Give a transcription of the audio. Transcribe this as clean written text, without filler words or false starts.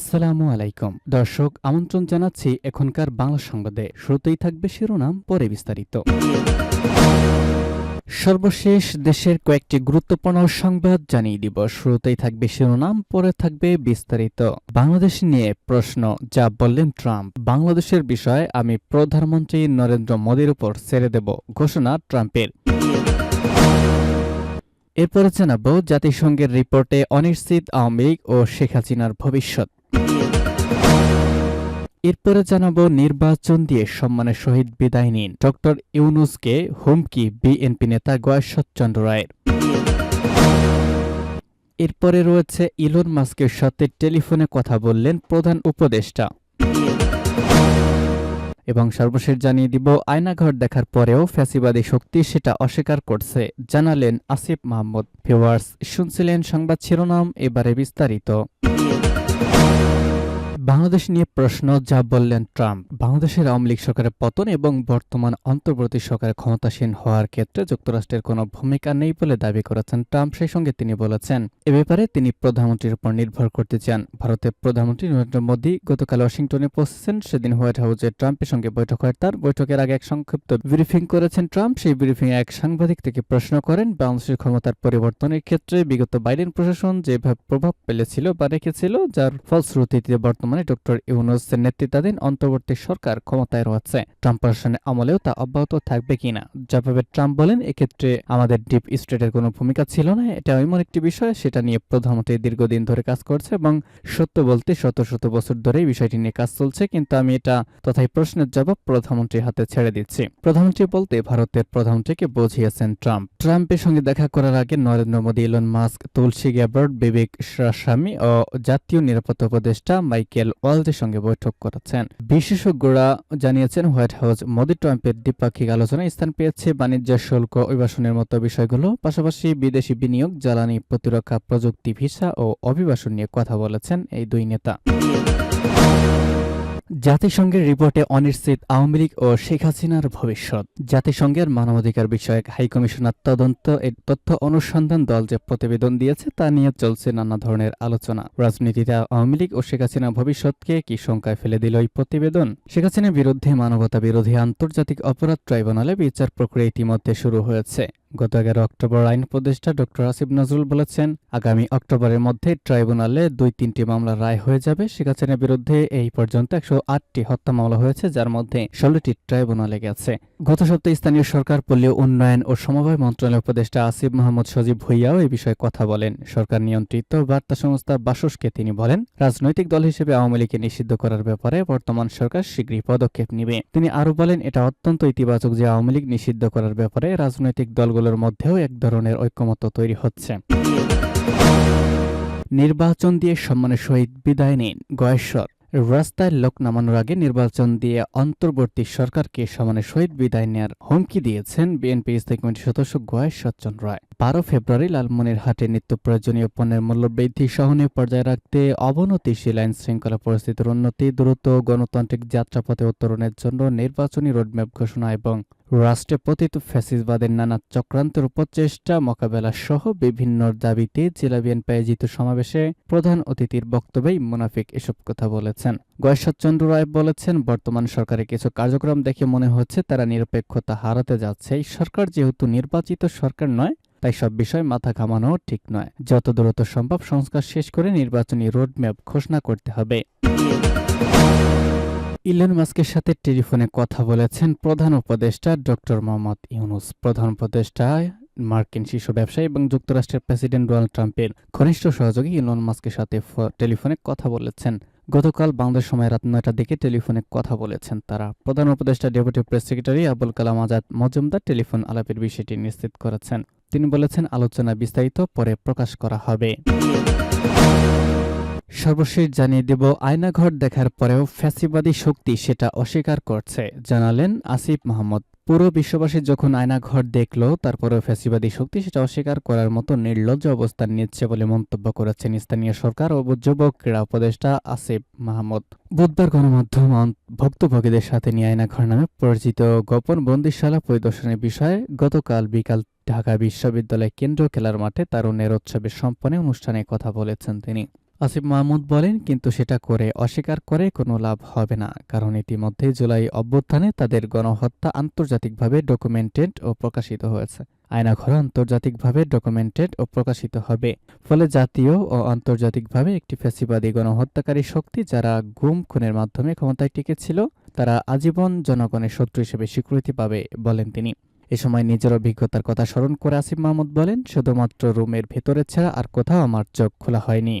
আসসালামু আলাইকুম দর্শক, আমন্ত্রণ জানাচ্ছি এখনকার বাংলা সংবাদে। শুরুতেই থাকবে শিরোনাম, পরে বিস্তারিত। সর্বশেষ দেশের কয়েকটি গুরুত্বপূর্ণ সংবাদ জানিয়ে দিব। শুরুতেই থাকবে শিরোনাম, পরে থাকবে বিস্তারিত। বাংলাদেশ নিয়ে প্রশ্ন, যা বললেন ট্রাম্প। বাংলাদেশের বিষয়ে আমি প্রধানমন্ত্রী নরেন্দ্র মোদীর উপর ছেড়ে দেব, ঘোষণা ট্রাম্পের। এরপরে জানাবো জাতিসংঘের রিপোর্টে অনিশ্চিত আওয়ামী লীগ ও শেখ হাসিনার ভবিষ্যৎ। এরপরে জানাবো নির্বাচন দিয়ে সম্মানের সহিত বিদায় নিন, ডক্টর ইউনূসকে হুমকি বিএনপি নেতা গয়েশ্বরচন্দ্র রায়ের। এরপরে রয়েছে ইলন মাস্কের সাথে টেলিফোনে কথা বললেন প্রধান উপদেষ্টা। এবং সর্বশেষ জানিয়ে দিব, আয়নাঘর দেখার পরেও ফ্যাসিবাদী শক্তি সেটা অস্বীকার করছে, জানালেন আসিফ মাহমুদ। ভিউয়ার্স, শুনছিলেন সংবাদ শিরোনাম, এবারে বিস্তারিত। বাংলাদেশ নিয়ে প্রশ্ন, যা বললেন ট্রাম্প। বাংলাদেশের আওয়ামী লীগ সরকারের পতন এবং বর্তমান অন্তর্বর্তী সরকারের ক্ষমতাসীন হওয়ার ক্ষেত্রে যুক্তরাষ্ট্রের কোনো ভূমিকা নেই বলে দাবি করেছেন ট্রাম্প। সেই সঙ্গে তিনি বলেছেন, এ ব্যাপারে তিনি প্রধানমন্ত্রীর উপর নির্ভর করতে চান। ভারতের প্রধানমন্ত্রী নরেন্দ্র মোদী গতকাল ওয়াশিংটনে পৌঁছেছেন। সেদিন হোয়াইট হাউসে ট্রাম্পের সঙ্গে বৈঠক হয় তার। বৈঠকের আগে এক সংক্ষিপ্ত ব্রিফিং করেছেন ট্রাম্প। সেই ব্রিফিংয়ে এক সাংবাদিক থেকে প্রশ্ন করেন, বাংলাদেশের ক্ষমতার পরিবর্তনের ক্ষেত্রে বিগত বাইডেন প্রশাসন যেভাবে প্রভাব ফেলেছিল বা রেখেছিল, যার ফলশ্রুতিতে বর্তমানে ডক্টর ইউনূসের নেতৃত্বাধীন অন্তর্বর্তী সরকার ক্ষমতায় রয়েছে। ট্রাম্প প্রশাসনের আমলেও তা অব্যাহত থাকবে কিনা। জবাবে ট্রাম্প বলেন, এক্ষেত্রে আমাদের ডিপ স্টেটের কোনো ভূমিকা ছিল না। এটা এমন একটি বিষয়, সেটা নিয়ে প্রধানমন্ত্রী দীর্ঘদিন ধরে কাজ করছে এবং সত্য বলতে শত শত বছর ধরে বিষয়টি নিয়ে কাজ চলছে। কিন্তু আমি এটা তথায় প্রশ্নের জবাব প্রধানমন্ত্রীর হাতে ছেড়ে দিচ্ছি। প্রধানমন্ত্রী বলতে ভারতের প্রধানমন্ত্রীকে বুঝিয়েছেন ট্রাম্প। ট্রাম্পের সঙ্গে দেখা করার আগে নরেন্দ্র মোদী, ইলন মাস্ক, তুলসী গ্যাবার্ড, বিবেক রামস্বামী ও জাতীয় নিরাপত্তা উপদেষ্টা মাইকেল ওয়ালজের সঙ্গে বৈঠক করেছেন। বিশেষজ্ঞরা জানিয়েছেন, হোয়াইট হাউস মোদি ট্রাম্পের দ্বিপাক্ষিক আলোচনায় স্থান পেয়েছে বাণিজ্য শুল্ক অভিবাসনের মতো বিষয়গুলো। পাশাপাশি বিদেশি বিনিয়োগ, জ্বালানি, প্রতিরক্ষা, প্রযুক্তি, ভিসা ও অভিবাসন নিয়ে কথা বলেছেন এই দুই নেতা। জাতিসংঘের রিপোর্টে অনিশ্চিত আওয়ামী লীগ ও শেখ হাসিনার ভবিষ্যৎ। জাতিসংঘের মানবাধিকার বিষয়ক হাইকমিশনার তদন্ত এর তথ্য অনুসন্ধান দল যে প্রতিবেদন দিয়েছে তা নিয়ে চলছে নানা ধরনের আলোচনা। রাজনীতিতে আওয়ামী লীগ ও শেখ হাসিনার ভবিষ্যৎকে কি শঙ্কায় ফেলে দিল এই প্রতিবেদন? শেখ হাসিনার বিরুদ্ধে মানবতা বিরোধী আন্তর্জাতিক অপরাধ ট্রাইব্যুনালে বিচার প্রক্রিয়া ইতিমধ্যে শুরু হয়েছে। গত 11 অক্টোবর আইন উপদেষ্টা ডক্টর আসিফ নজরুল বলেছেন, আগামী অক্টোবরের মধ্যে ট্রাইব্যুনালে 2-3টি মামলা রায় হয়ে যাবে। শেখ হাসিনার বিরুদ্ধে এই পর্যন্ত 108টি হত্যা মামলা হয়েছে, যার মধ্যে 16টি ট্রাইব্যুনালে গেছে। গত সপ্তাহে স্থানীয় সরকার, পল্লী উন্নয়ন ও সমবায় মন্ত্রণালয়ের উপদেষ্টা আসিফ মাহমুদ সজীব ভুইয়াও এই বিষয়ে কথা বলেন। সরকার নিয়ন্ত্রিত বার্তা সংস্থা বাসসকে তিনি বলেন, রাজনৈতিক দল হিসেবে আওয়ামী লীগকে নিষিদ্ধ করার ব্যাপারে বর্তমান সরকার শীঘ্রই পদক্ষেপ নেবে। তিনি আরও বলেন, এটা অত্যন্ত ইতিবাচক যে আওয়ামী লীগ নিষিদ্ধ করার ব্যাপারে রাজনৈতিক দলগুলোর মধ্যেও এক ধরনের ঐকমত্য তৈরি হচ্ছে। নির্বাচন দিয়ে সম্মানের সহিত বিদায় নিন, গয়েশ্বর। রাস্তায় লোক নামানোর আগে নির্বাচন দিয়ে অন্তর্বর্তী সরকারকে সম্মানের সহিত বিদায় নেওয়ার হুমকি দিয়েছেন বিএনপি স্থায়ী কমিটির সদস্য গয়েশ্বরচন্দ্র রায়। 12 ফেব্রুয়ারি লালমনিরহাটে নিত্য প্রয়োজনীয় পণ্যের মূল্যবৃদ্ধি সহনীয় পর্যায়ে রাখতে অবনতিশীল আইন শৃঙ্খলা পরিস্থিতির উন্নতি, দ্রুত গণতান্ত্রিক যাত্রাপথে উত্তরণের জন্য নির্বাচনী রোডম্যাপ ঘোষণা এবং রাষ্ট্রে পতিত ফ্যাসিসবাদের নানা চক্রান্তের প্রচেষ্টা মোকাবেলা সহ বিভিন্ন দাবিতে জেলা বিএনপি আয়োজিত সমাবেশে প্রধান অতিথির বক্তব্যেই মুনাফিক এসব কথা বলেছেন। গয়েশ্বরচন্দ্র রায় বলেছেন, বর্তমান সরকারের কিছু কার্যক্রম দেখে মনে হচ্ছে তারা নিরপেক্ষতা হারাতে যাচ্ছে। এই সরকার যেহেতু নির্বাচিত সরকার নয়, তাই সব বিষয় মাথা ঘামানো ঠিক নয়। যত দ্রুত সম্ভব সংস্কার শেষ করে নির্বাচনী রোডম্যাপ ঘোষণা করতে হবে। ইলন মাস্কের সাথে টেলিফোনে কথা বলেছেন প্রধান উপদেষ্টা ডক্টর মোহাম্মদ ইউনূস। প্রধান উপদেষ্টা মার্কিন শীর্ষ ব্যবসায়ী এবং যুক্তরাষ্ট্রের প্রেসিডেন্ট ডোনাল্ড ট্রাম্পের ঘনিষ্ঠ সহযোগী ইলন মাস্কের সাথে টেলিফোনে কথা বলেছেন। গতকাল বাংলাদেশ সময় রাত 9টার দিকে টেলিফোনে কথা বলেছেন তারা। প্রধান উপদেষ্টা deputy press secretary Abul Kalam Azad Majumdar telephone আলাপের বিষয়টি নিশ্চিত করেছেন। তিনি বলেছেন, আলোচনা বিস্তারিত পরে প্রকাশ করা হবে। সর্বশেষ জানিয়ে দেব, আয়নাঘর দেখার পরেও ফ্যাসিবাদী শক্তি সেটা অস্বীকার করছে, জানালেন আসিফ মাহমুদ। পুরো বিশ্ববাসী যখন আয়নাঘর দেখল, তারপরেও ফ্যাসিবাদী শক্তি সেটা অস্বীকার করার মতো নির্লজ্জ অবস্থান নিচ্ছে বলে মন্তব্য করেছেন স্থানীয় সরকার ও যুব ক্রীড়া উপদেষ্টা আসিফ মাহমুদ। বুধবার গণমাধ্যম ভুক্তভোগীদের সাথে নিয়ে আয়নাঘর নামে পরিচিত গোপন বন্দিশালা পরিদর্শনের বিষয়ে গতকাল বিকাল ঢাকা বিশ্ববিদ্যালয় কেন্দ্রীয় খেলার মাঠে তারুণ্যের উৎসবের সম্পন্ন অনুষ্ঠানে কথা বলেছেন তিনি। আসিফ মাহমুদ বলেন, কিন্তু সেটা করে অস্বীকার করে কোনো লাভ হবে না, কারণ ইতিমধ্যে জুলাই অভ্যুত্থানে তাদের গণহত্যা আন্তর্জাতিকভাবে ডকুমেন্টেড ও প্রকাশিত হয়েছে। আয়নাঘরে আন্তর্জাতিকভাবে ডকুমেন্টেড ও প্রকাশিত হবে। ফলে জাতীয় ও আন্তর্জাতিকভাবে একটি ফ্যাসিবাদী গণহত্যাকারী শক্তি যারা গুম খুনের মাধ্যমে ক্ষমতায় টিকেছিল, তারা আজীবন জনগণের শত্রু হিসেবে স্বীকৃতি পাবে, বলেন তিনি। এ সময় নিজের অভিজ্ঞতার কথা স্মরণ করে আসিফ মাহমুদ বলেন, শুধুমাত্র রুমের ভেতরে ছাড়া আর কোথাও আমার চোখ খোলা হয়নি।